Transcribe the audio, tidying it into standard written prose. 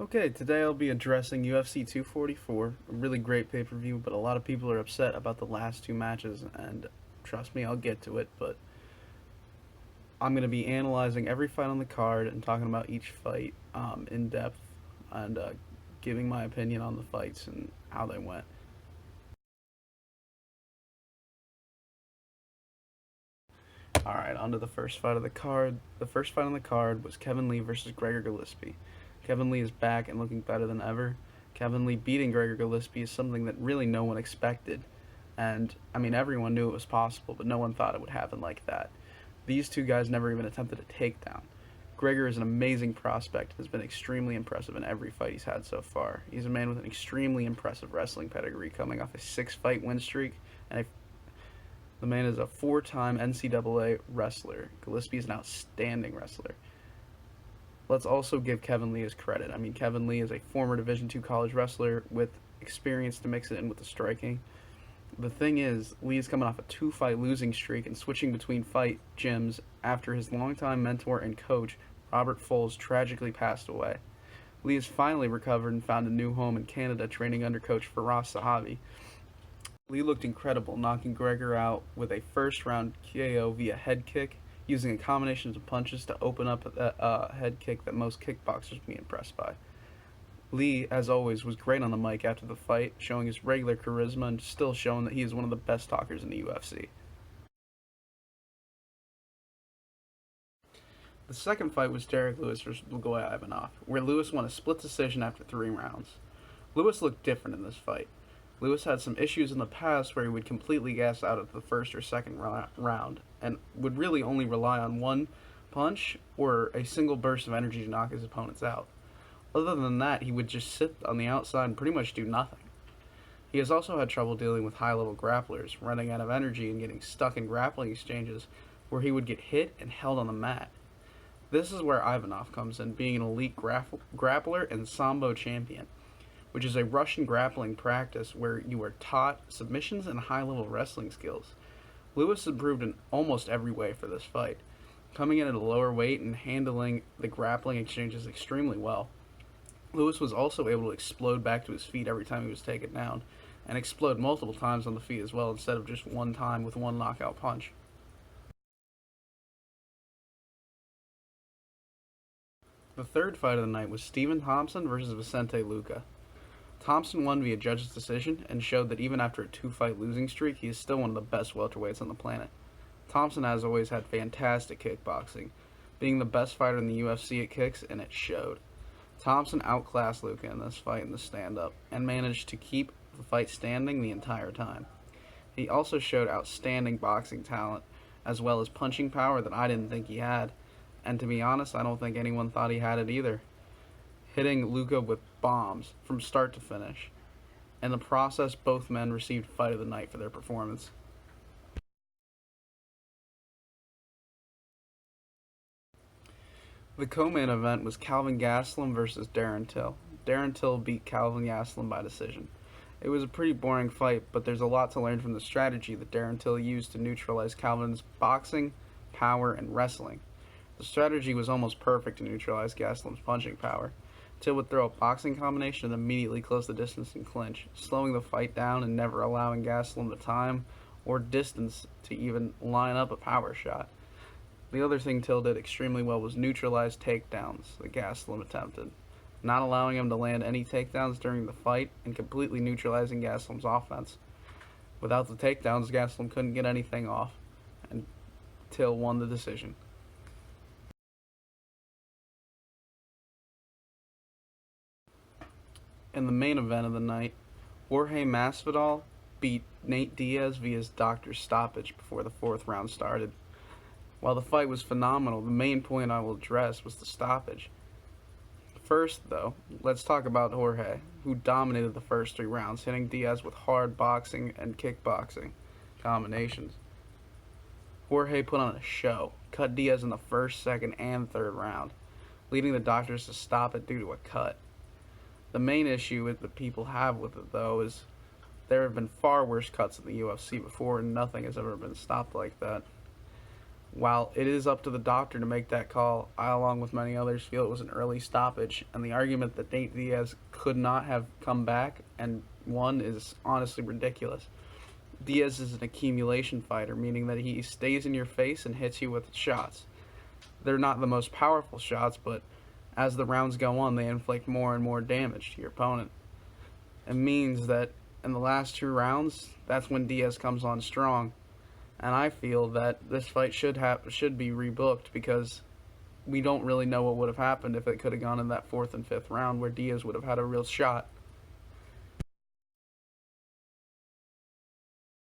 Okay, today I'll be addressing UFC 244, a really great pay-per-view, but a lot of people are upset about the last two matches, and trust me, I'll get to it, but I'm going to be analyzing every fight on the card and talking about each fight in depth and giving my opinion on the fights and how they went. Alright, on to the first fight of the card. The first fight on the card was Kevin Lee versus Gregor Gillespie. Kevin Lee is back and looking better than ever. Kevin Lee beating Gregor Gillespie is something that really no one expected. And, I mean, everyone knew it was possible, but no one thought it would happen like that. These two guys never even attempted a takedown. Gregor is an amazing prospect and has been extremely impressive in every fight he's had so far. He's a man with an extremely impressive wrestling pedigree, coming off a 6-fight win streak, and the man is a 4-time NCAA wrestler. Gillespie is an outstanding wrestler. Let's also give Kevin Lee his credit. I mean, Kevin Lee is a former Division II college wrestler with experience to mix it in with the striking. The thing is, Lee is coming off a 2-fight losing streak and switching between fight gyms after his longtime mentor and coach, Robert Foles, tragically passed away. Lee has finally recovered and found a new home in Canada, training under coach Firas Zahavi. Lee looked incredible, knocking Gregor out with a first-round KO via head kick, using a combination of punches to open up a head kick that most kickboxers would be impressed by. Lee, as always, was great on the mic after the fight, showing his regular charisma and still showing that he is one of the best talkers in the UFC. The second fight was Derek Lewis versus Lugoy Ivanov, where Lewis won a split decision after 3 rounds. Lewis looked different in this fight. Lewis had some issues in the past where he would completely gas out at the first or second round and would really only rely on one punch or a single burst of energy to knock his opponents out. Other than that, he would just sit on the outside and pretty much do nothing. He has also had trouble dealing with high-level grapplers, running out of energy and getting stuck in grappling exchanges where he would get hit and held on the mat. This is where Ivanov comes in, being an elite grappler and Sambo champion, which is a Russian grappling practice where you are taught submissions and high-level wrestling skills. Lewis improved in almost every way for this fight, coming in at a lower weight and handling the grappling exchanges extremely well. Lewis was also able to explode back to his feet every time he was taken down, and explode multiple times on the feet as well, instead of just one time with one knockout punch. The third fight of the night was Stephen Thompson versus Vicente Luque. Thompson won via judge's decision and showed that even after a 2-fight losing streak, he is still one of the best welterweights on the planet. Thompson has always had fantastic kickboxing, being the best fighter in the UFC at kicks, and it showed. Thompson outclassed Luque in this fight in the stand-up and managed to keep the fight standing the entire time. He also showed outstanding boxing talent as well as punching power that I didn't think he had, and to be honest, I don't think anyone thought he had it either, hitting Luque with bombs from start to finish. In the process, both men received Fight of the Night for their performance. The co-main event was Calvin Gastelum versus Darren Till. Darren Till beat Calvin Gastelum by decision. It was a pretty boring fight, but there's a lot to learn from the strategy that Darren Till used to neutralize Calvin's boxing, power, and wrestling. The strategy was almost perfect to neutralize Gastelum's punching power. Till would throw a boxing combination and immediately close the distance and clinch, slowing the fight down and never allowing Gastelum the time or distance to even line up a power shot. The other thing Till did extremely well was neutralize takedowns that Gastelum attempted, not allowing him to land any takedowns during the fight and completely neutralizing Gastelum's offense. Without the takedowns, Gastelum couldn't get anything off, and Till won the decision. In the main event of the night, Jorge Masvidal beat Nate Diaz via doctor stoppage before the 4th round started. While the fight was phenomenal, the main point I will address was the stoppage. First, though, let's talk about Jorge, who dominated the first 3 rounds, hitting Diaz with hard boxing and kickboxing combinations. Jorge put on a show, cut Diaz in the 1st, 2nd, and 3rd round, leading the doctors to stop it due to a cut. The main issue that people have with it, though, is there have been far worse cuts in the UFC before, and nothing has ever been stopped like that. While it is up to the doctor to make that call, I, along with many others, feel it was an early stoppage, and the argument that Nate Diaz could not have come back and won is honestly ridiculous. Diaz is an accumulation fighter, meaning that he stays in your face and hits you with shots. They're not the most powerful shots, but as the rounds go on, they inflict more and more damage to your opponent. It means that in the last 2 rounds, that's when Diaz comes on strong. And I feel that this fight should be rebooked, because we don't really know what would have happened if it could have gone in that 4th and 5th round where Diaz would have had a real shot.